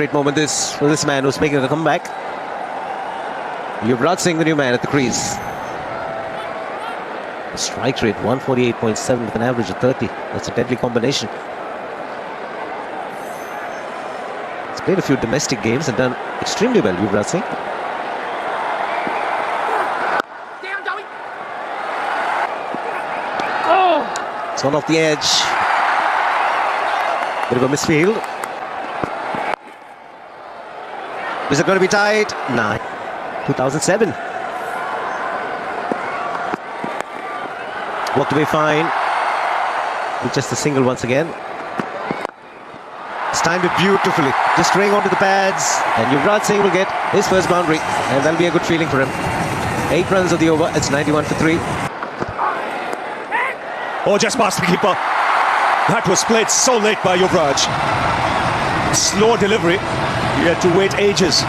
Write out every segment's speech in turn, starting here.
great moment this for this man who's making a comeback. Yuvraj Singh, the new man at the crease. The strike rate 148.7 with an average of 30. That's a deadly combination. He's played a few domestic games and done extremely well, Yuvraj Singh. It's gone off the edge. Bit of a misfield. Is it going to be tight? No. 2007. Walked away fine. With just a single once again. It's timed it beautifully. Just straying onto the pads. And Yuvraj Singh will get his first boundary. And that'll be a good feeling for him. 8 runs of the over. It's 91 for 3. Oh, just past the keeper. That was played so late by Yuvraj. Slow delivery. He had to wait ages.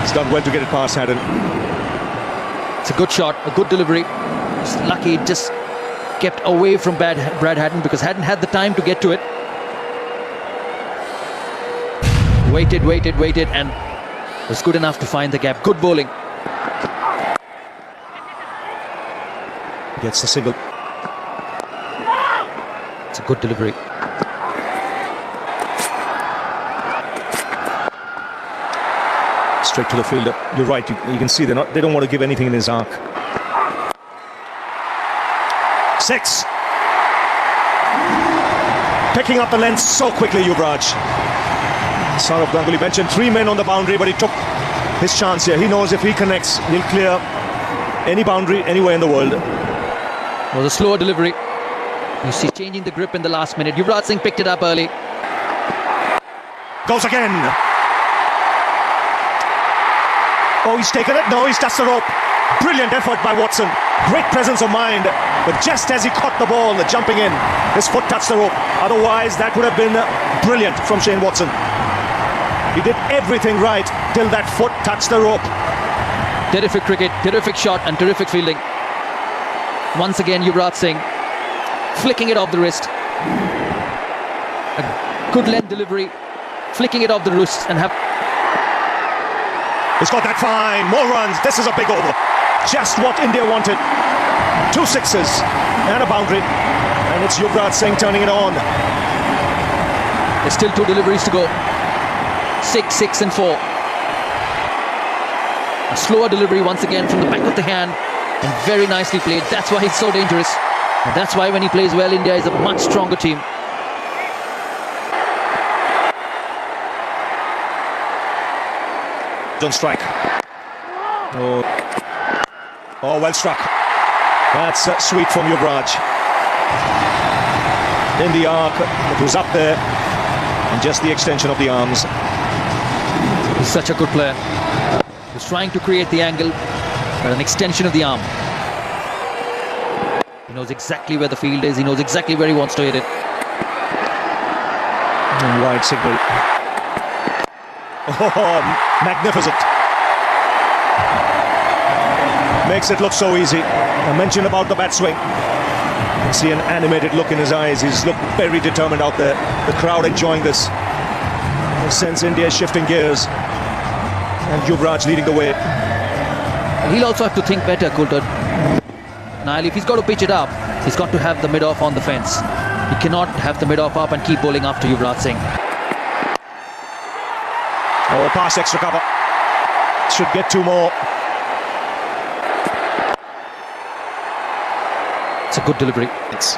He's done well to get it past Haddon. It's a good shot, a good delivery. It's lucky it just kept away from Brad Haddon because Haddon had the time to get to it. Waited, and was good enough to find the gap. Good bowling. Gets the single. It's a good delivery. Straight to the fielder. You're right. You can see they don't want to give anything in his arc. 6. Picking up the length so quickly, Yuvraj. Saurav Ganguly mentioned 3 men on the boundary, but he took his chance here. He knows if he connects, he'll clear any boundary anywhere in the world. It was a slower delivery. You see, changing the grip in the last minute. Yuvraj Singh picked it up early. Goes again. Oh, he's taken it. No, he's touched the rope. Brilliant effort by Watson. Great presence of mind. But just as he caught the ball, jumping in, his foot touched the rope. Otherwise, that would have been brilliant from Shane Watson. He did everything right till that foot touched the rope. Terrific cricket, terrific shot and terrific fielding. Once again, Yuvraj Singh flicking it off the wrist. A good length delivery, flicking it off the wrist and have... He's got that fine, more runs. This is a big over. Just what India wanted. 2 sixes and a boundary. And it's Yuvraj Singh turning it on. There's still 2 deliveries to go. 6, 6 and 4. A slower delivery once again from the back of the hand. And very nicely played. That's why he's so dangerous. And that's why when he plays well, India is a much stronger team. Don't strike. Oh, well struck. That's sweet from Yuvraj. In the arc, it was up there. And just the extension of the arms. He's such a good player. He's trying to create the angle, but an extension of the arm. He knows exactly where the field is. He knows exactly where he wants to hit it. Wide signal. Oh, magnificent. Makes it look so easy. I mentioned about the bat swing. You see an animated look in his eyes. He's looked very determined out there. The crowd enjoying this. Sense India is shifting gears. And Yuvraj leading the way. He'll also have to think better, Coulter. Now, if he's got to pitch it up, he's got to have the mid-off on the fence. He cannot have the mid-off up and keep bowling after Yuvraj Singh. Oh, past extra cover. Should get 2 more. It's a good delivery. It's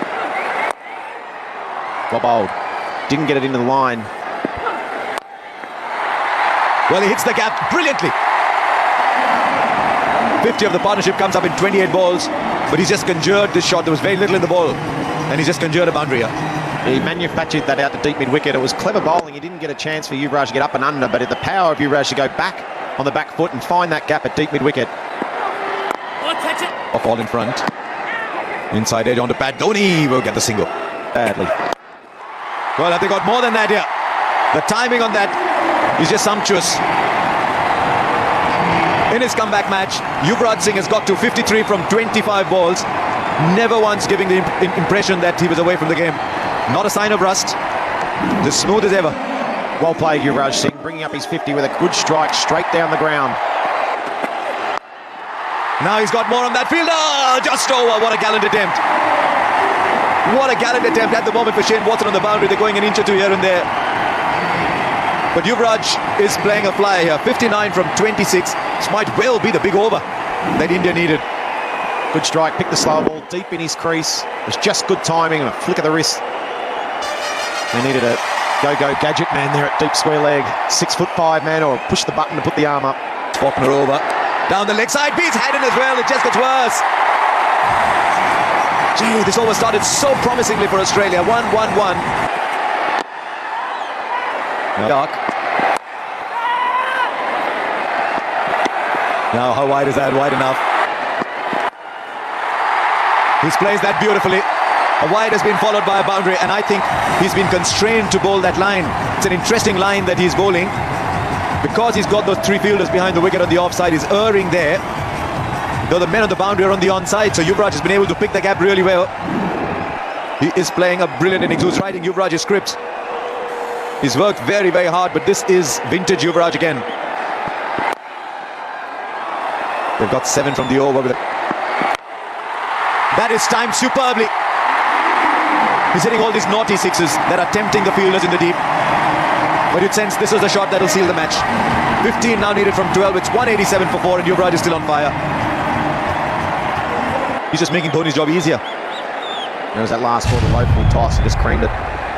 well bowled. Didn't get it into the line. Well, he hits the gap brilliantly. 50 of the partnership comes up in 28 balls, but he's just conjured this shot. There was very little in the ball, and he's just conjured a boundary here. He manufactured that out to deep mid-wicket. It was clever bowling. He didn't get a chance for Yuvraj to get up and under, but the power of Yuvraj to go back on the back foot and find that gap at deep mid-wicket. Off all in front. Inside edge onto pad. Dhoni will get the single. Badly. Well, have they got more than that here? The timing on that is just sumptuous. In his comeback match, Yuvraj Singh has got to 53 from 25 balls. Never once giving the impression that he was away from the game. Not a sign of rust. As smooth as ever. Well played, Yuvraj Singh, bringing up his 50 with a good strike straight down the ground. Now he's got more on that field. Oh, just over. What a gallant attempt. What a gallant attempt at the moment for Shane Watson on the boundary. They're going an inch or two here and there. But Yuvraj is playing a fly here. 59 from 26. This might well be the big over that India needed. Good strike, picked the slow ball deep in his crease. It was just good timing and a flick of the wrist. They needed a go-go gadget man there at deep square leg. 6'5" man, or push the button to put the arm up. Faulkner over. Down the leg side, beats Haddon as well. It just gets worse. Gee, this over started so promisingly for Australia. 1-1-1. Dark. Now, how wide is that? Wide enough. He plays that beautifully. A wide has been followed by a boundary, and I think he's been constrained to bowl that line. It's an interesting line that he's bowling. Because he's got those three fielders behind the wicket on the offside, he's erring there. Though the men on the boundary are on the onside, so Yuvraj has been able to pick the gap really well. He is playing a brilliant innings. Who's writing Yuvraj's scripts? He's worked very, very hard, but this is vintage Yuvraj again. They've got 7 from the over. That is timed superbly. He's hitting all these naughty sixes that are tempting the fielders in the deep. But you'd sense this was a shot that'll seal the match. 15 now needed from 12. It's 187 for 4, and Yuvraj is still on fire. He's just making Dhoni's job easier. There was that last ball, the low full toss, and just creamed it.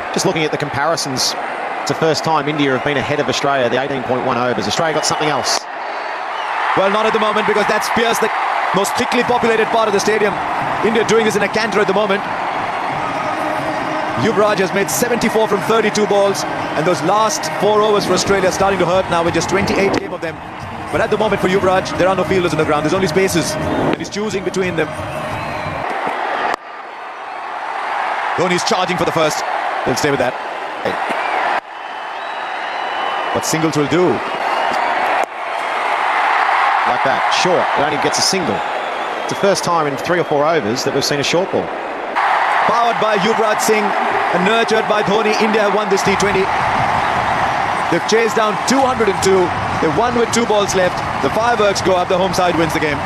Just looking at the comparisons, it's the first time India have been ahead of Australia, the 18.1 overs. Australia got something else. Well, not at the moment, because that's Pierce, the most thickly populated part of the stadium. India doing this in a canter at the moment. Yuvraj has made 74 from 32 balls, and those last 4 overs for Australia are starting to hurt now with just 28 game of them. But at the moment for Yuvraj, there are no fielders on the ground. There's only spaces, and he's choosing between them. Dhoni's charging for the first. They'll stay with that. Hey. What singles will do. Like that, short, it only gets a single. It's the first time in 3 or 4 overs that we've seen a short ball. Powered by Yuvraj Singh and nurtured by Dhoni, India have won this T20. They've chased down 202. They've won with 2 balls left. The fireworks go up. The home side wins the game.